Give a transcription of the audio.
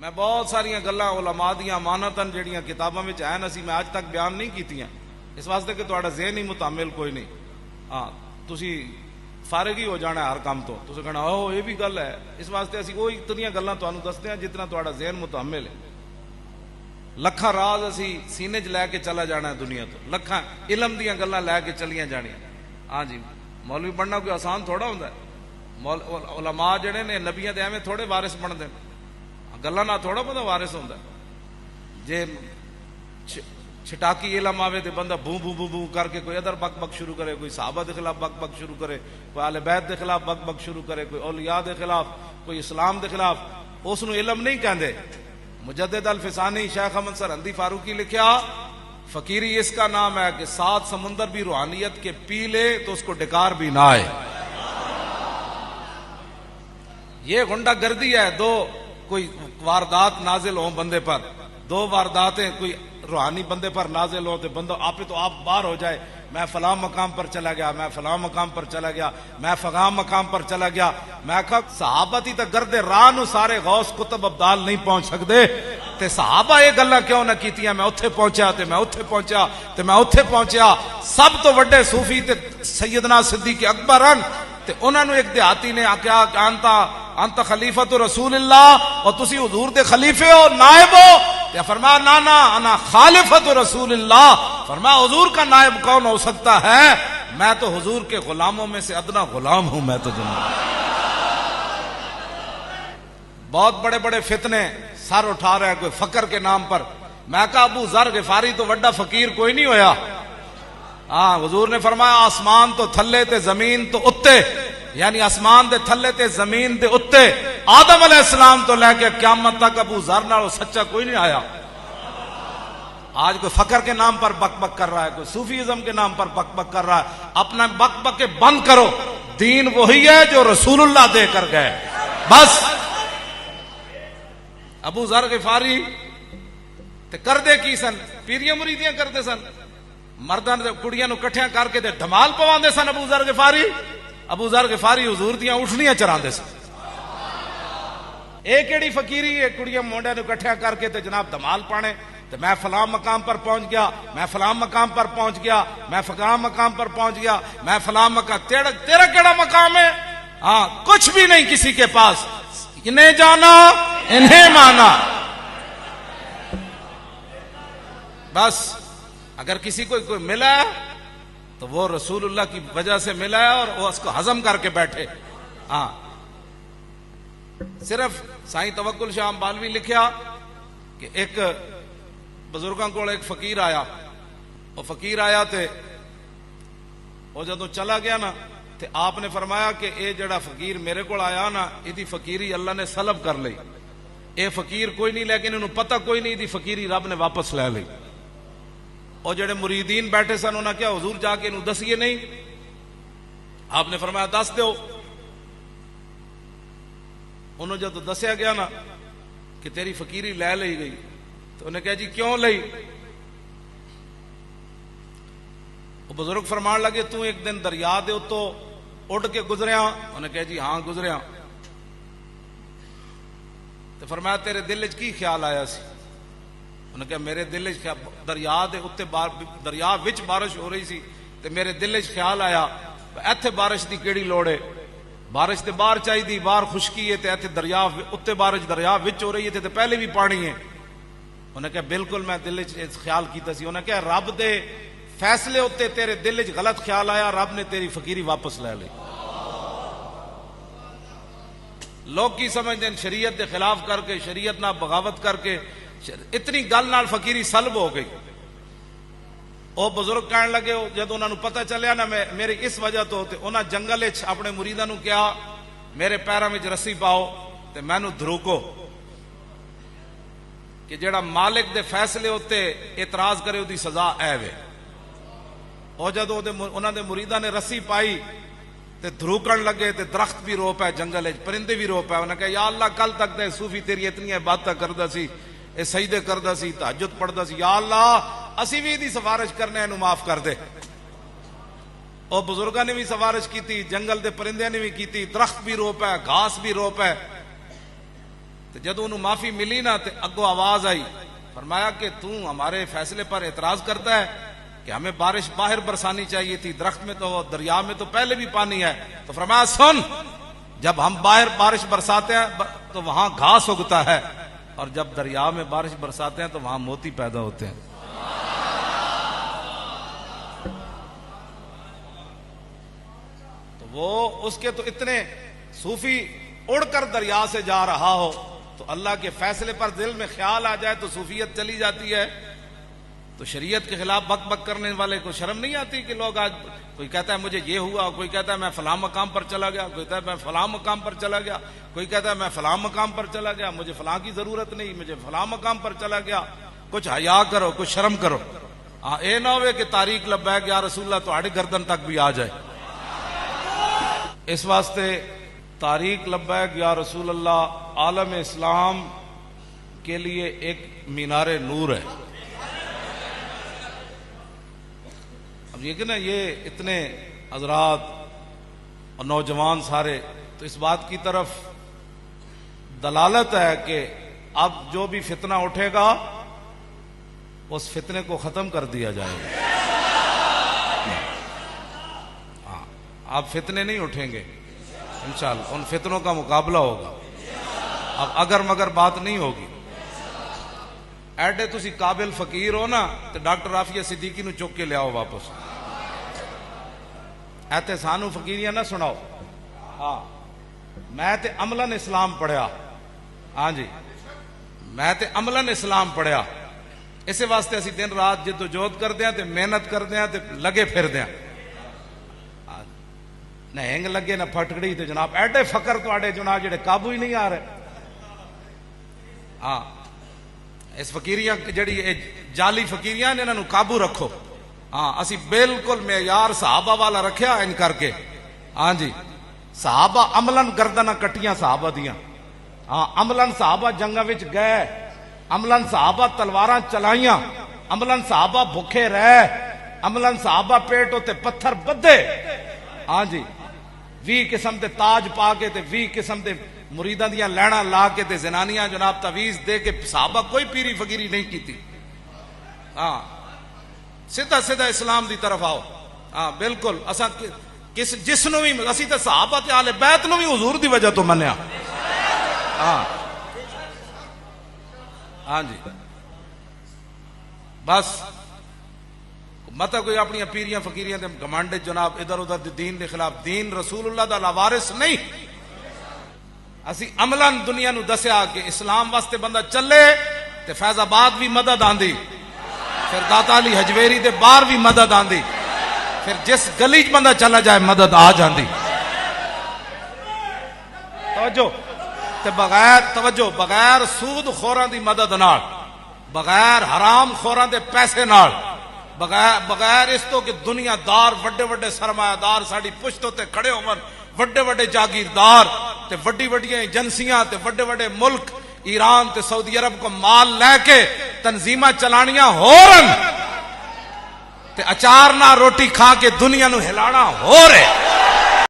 میں بہت ساری گلاں علماء دیاں امانتاں جڑیاں کتاباں وچ ہیں اسی میں اج تک بیان نہیں کیتیاں، اس واسطے کہ تہاڈا ذہن ہی متحمل کوئی نہیں. ہاں تسی فارغ ہی ہو جانا ہے ہر کام تو، تسی کہنا اوہ یہ بھی گل ہے. اس واسطے اسی وہی اتنی گلاں تانوں دسدے ہیں جتنا تہاڈا ذہن متحمل ہے. لکھاں راز اسی سینے چ لے کے چلا جانا ہے دنیا تو، لکھاں علم دیاں گلاں لے کے چلیاں جانیاں. ہاں جی مولوی بننا کوئی آسان تھوڑا ہوندا ہے. علماء جڑے نے نبیاں دے ایویں تھوڑے وارث بنتے ہیں، گلاں نہ تھوڑا بندہ وارث ہوندا ہے. جے چھٹاکی علم آوے تے بندہ بوں بوں بوں بوں کر کے کوئی ادھر بک بک شروع کرے، کوئی صحابہ دے خلاف بک بک شروع کرے، کوئی اہل بیت دے خلاف بک بک شروع کرے، کوئی اولیاء دے خلاف، کوئی اسلام دے خلاف. اس نو علم نہیں کہندے. مجدد الفسانی شیخ احمد سرہندی فاروقی لکھیا فقیری اس کا نام ہے کہ 7 سمندر بھی روحانیت کے پی لے تو اس کو ڈکار بھی نہ آئے. یہ غنڈہ گردی ہے. دو کوئی واردات نازل ہوں بندے پر، 2 وارداتیں کوئی روحانی بندے پر نازل ہو تو بندہ آپ باہر ہو جائے، میں فلاں مقام پر چلا گیا، میں فلاں مقام پر چلا گیا، میں فلاں مقام پر چلا گیا. میں کہا صحابہ تھی تو گردے راہ نو سارے غوث کتب ابدال نہیں پہنچ سکتے تے صحابہ یہ گلاں کیوں نہ کیتیاں؟ میں اتھے پہنچا تے میں اتھے پہنچا تے میں اتھے پہنچا. سب تو وڈے صوفی تے سیدنا صدیق اکبر ہیں تے انہاں نو ایک دیہاتی نے آکھیا کہ انت خلیفۃ رسول اللہ اور تسی حضور دے خلیفے ہو، نائب ہو. تے فرمایا نا انا خالفۃ رسول اللہ. فرمایا حضور کا نائب کون ہو سکتا ہے؟ میں تو حضور کے غلاموں میں سے ادنا غلام ہوں. میں تو جناب بہت بڑے بڑے فتنے سر اٹھا رہے ہیں کوئی فقر کے نام پر. میں کہا ابو ذر غفاری تو وڈا فقیر کوئی نہیں ہویا. ہاں حضور نے فرمایا آسمان تو تھلے تے زمین تو اتے، یعنی آسمان دے تھلے تے زمین دے اتے آدم علیہ السلام تو لے کے قیامت تک ابو ذر نال سچا کوئی نہیں آیا. آج کوئی فقر کے نام پر بک بک کر رہا ہے، کوئی صوفیزم کے نام پر بک بک کر رہا ہے. اپنا بک بک کے بند کرو. دین وہی ہے جو رسول اللہ دے کر گئے. بس ابو ذر غفاری تے کردے کی سن؟ پیریاں مریدیاں کرتے سن. مرداں کڑیاں نو کٹھیاں کر کے تے دھمال پواندے سن. ابو ذر غفاری حضور دیاں اٹھنیاں چراندے سن. اے کیڑی فقیری ہے کڑیاں مونڈیاں نو کٹھیاں کر کے تے جناب دھمال پانے تے میں فلاں مقام پر پہنچ گیا، میں فلاں مقام پر پہنچ گیا، میں فلاں مقام پر پہنچ گیا، میں فلاں مقام. تیرا کیڑا مقام ہے؟ ہاں کچھ بھی نہیں کسی کے پاس. انہیں جانا انہیں مانا. بس اگر کسی کو کوئی ملا ہے تو وہ رسول اللہ کی وجہ سے ملا ہے اور وہ اس کو ہضم کر کے بیٹھے. ہاں صرف سائیں توکل شاہ امبالوی لکھیا کہ ایک بزرگاں کو ایک فقیر آیا. وہ فقیر آیا تے وہ جدوں چلا گیا نا تے آپ نے فرمایا کہ اے جڑا فقیر میرے کو آیا نا ایدی فقیری اللہ نے سلب کر لئی. اے فقیر کوئی نہیں لیکن انہوں پتہ کوئی نہیں ایدی فقیری رب نے واپس لے لئی. اور جڑے مریدین بیٹھے سن انہاں کیا حضور جا کے انہوں دسیے نہیں؟ آپ نے فرمایا دس دیو. انہوں جب دسیا گیا نا کہ تیری فقیری لے لئی گئی تو انہیں کہا جی کیوں لئی؟ وہ بزرگ فرمان لگے تو ایک دن دریا دے تو اڑ کے گزریا؟ انہیں کہا جی ہاں گزریا. تو فرمایا تیرے دل وچ کی خیال آیا سی؟ انہوں نے کہا میرے دل وچ دریا دے اتے دریا وچ بارش ہو رہی سی تے میرے دل وچ خیال آیا ایتھے بارش دی کیڑی لوڑ ہے؟ بارش تے باہر چاہیے دی، باہر خشکی ہے تے ایتھے دریا اتے بارش دریا وچ ہو رہی ہے تے پہلے بھی پانی ہے. انہوں نے کہا بالکل میں دل وچ خیال کیتا سی. انہوں نے کہا رب دے فیصلے اتے تیرے دل وچ غلط خیال آیا، رب نے تیری فقیری واپس لے لی. لوگ کی سمجھتے ہیں شریعت دے خلاف کر کے، شریعت نہ بغاوت کر کے اتنی گل نال فقیری سلب ہو گئی. وہ بزرگ کہنے لگے جب انہوں نے پتہ چلیا نا میری اس وجہ تو تے انہاں جنگل وچ اپنے مریداں نو کہا میرے پیراں وچ رسی پاؤ تے مینوں دھروکو کہ جڑا مالک دے فیصلے ہوتے اعتراض کرے دی سزا اے وے. اور جدوں انہاں دے مریداں نے رسی پائی تے دھروکن لگے تے درخت بھی رو پے، جنگل وچ پرندے بھی رو پے. انہاں نے کہا یا اللہ کل تک تے صوفی تیری اتنی عبادتاں کردا سی، اے سجدے کردا سی، تہجد پڑھدا سی، یا اللہ اسی بھی دی سفارش کرنے اینو معاف کر دے. اور بزرگاں نے بھی سفارش کیتی، جنگل دے پرندے نے بھی کیتی، درخت بھی رو پے، گھاس بھی رو پے. تو جدو انہوں معافی ملی نا تو اگو آواز آئی، فرمایا کہ تو ہمارے فیصلے پر اعتراض کرتا ہے کہ ہمیں بارش باہر برسانی چاہیے تھی، درخت میں تو دریا میں تو پہلے بھی پانی ہے. تو فرمایا سن، جب ہم باہر بارش برساتے ہیں تو وہاں گھاس اگتا ہے، اور جب دریا میں بارش برساتے ہیں تو وہاں موتی پیدا ہوتے ہیں. تو وہ اس کے تو اتنے صوفی اڑ کر دریا سے جا رہا ہو تو اللہ کے فیصلے پر دل میں خیال آ جائے تو صوفیت چلی جاتی ہے. تو شریعت کے خلاف بک بک کرنے والے کو شرم نہیں آتی کہ لوگ آج کوئی کہتا ہے مجھے یہ ہوا، کوئی کہتا ہے میں فلاں مقام پر چلا گیا، کوئی کہتا ہے میں فلاں مقام پر چلا گیا، کوئی کہتا ہے میں فلاں مقام پر چلا گیا، مجھے فلاں کی ضرورت نہیں، مجھے فلاں مقام پر چلا گیا. کچھ حیا کرو، کچھ شرم کرو. اے نہ ہوئے کہ تاریخ لبیک یا رسول اللہ تہاڈی گردن تک بھی آ جائے. اس واسطے تاریخ لبیک یا رسول اللہ عالم اسلام کے لیے ایک مینار نور ہے. اب یہ کہ نا یہ اتنے حضرات اور نوجوان سارے تو اس بات کی طرف دلالت ہے کہ اب جو بھی فتنہ اٹھے گا اس فتنے کو ختم کر دیا جائے گا. ہاں، اب فتنے نہیں اٹھیں گے انشاءاللہ، ان فتنوں کا مقابلہ ہوگا. اب اگر مگر بات نہیں ہوگی. ایڈے تسی قابل فقیر ہو نا تو ڈاکٹر رافیہ صدیقی نو چک کے لے آؤ واپس. ایتے سانو فقیریاں نہ سناؤ. ہاں، میں تے عملاً اسلام پڑھیا. ہاں جی، میں تے عملاً اسلام پڑھیا. اسے واسطے اسی دن رات جدوجہد کردے ہیں تے محنت کردے ہیں تے لگے پھردے ہیں. نہ ہنگ لگے نہ پھٹکڑی تے جناب ایڈے فقر تواڈے جناب جڑے قابو ہی نہیں آ رہے. ہاں، اس فقیریاں جڑی جعلی فقیریاں نے انہاں نو قابو رکھو. ہاں، اسی بالکل معیار صحابہ والا رکھیا ان کر کے. ہاں جی، صحابہ عملاً گردناں کٹیاں صحابہ دیاں. ہاں، عملاً صحابہ جنگاں وچ گئے، عملاً صحابہ تلواراں چلائیاں، عملاً صحابہ بھوکے رہے، عملاً صحابہ پیٹ تے پتھر بدے. ہاں جی، 20 قسم دے تاج پا کے تے 20 قسم دے مریداں دیاں لینا لا کے تے زنانیاں جناب تعویذ دے کے صحابہ کوئی پیری فقیری نہیں کیتی. ہاں، سیدھا سیدھا اسلام دی طرف آؤ. ہاں بالکل، اساں جس نو بھی اسی تے صحابہ تے اہل بیت نو بھی حضور دی وجہ تو منیا. ہاں ہاں جی، بس مت کوئی اپنی پیریاں فقیریاں تے گھمنڈ جناب ادھر ادھر دین دے خلاف. دین رسول اللہ دا لاوارث نہیں. اسی عملاً دنیا نو دسیا کہ اسلام واسطے بندہ چلے تے فیض آباد بھی مدد آندی، پھر داتا علی حجویری دے باہر بھی مدد آندی، پھر جس گلی چ بندہ چلا جائے مدد آ جاندی. توجہ تے بغیر سود خوراں دی مدد نال، بغیر حرام خوراں دے پیسے نال، بغیر اس تو کہ دنیا دار وڈے وڈے سرمایہ دار ساڈی پشتوں تے کھڑے ہون، وڈے وڈے جاگیردار تے وڈی وڈیاں ایجنسیاں تے وڈے وڈے ملک ایران تے سعودی عرب کو مال لے کے تنظیمہ چلانیاں ہورن تے اچار نہ روٹی کھا کے دنیا نو ہلانا ہو رہے.